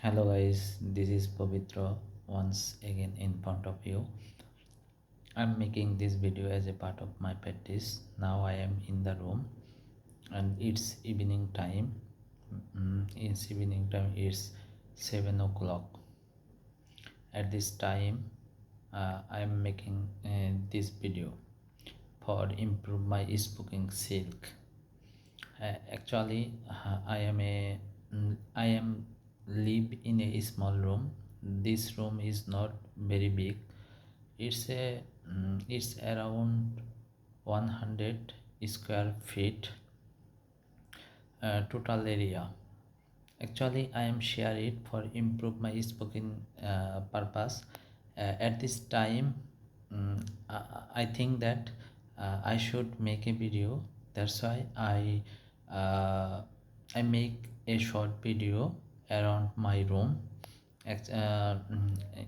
Hello guys, this is Pavitra once again in front of you. I'm making this video as a part of my practice. Now I am in the room and it's evening time. It's evening time, it's 7 o'clock. At this time, I am making this video for improve my speaking skill. Actually, I am live in a small room. This room is not very big. It's around 100 square feet total area. Actually, I am share it for improve my spoken purpose. At this time, I think that I should make a video. That's why uh, I make a short video around my room.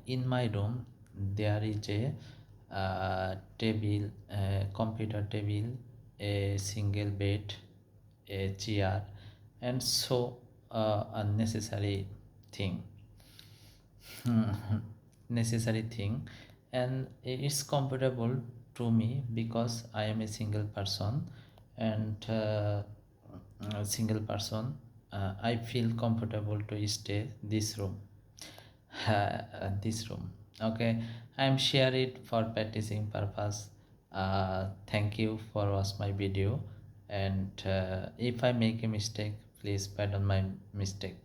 In my room, there is a table, computer table, a single bed, a chair, and so unnecessary thing. Necessary thing, and it's comfortable to me because I am a single person, and a single person, I feel comfortable to stay this room. This room, okay. I am share it for practicing purpose. Thank you for watch my video, and if I make a mistake, please pardon my mistake.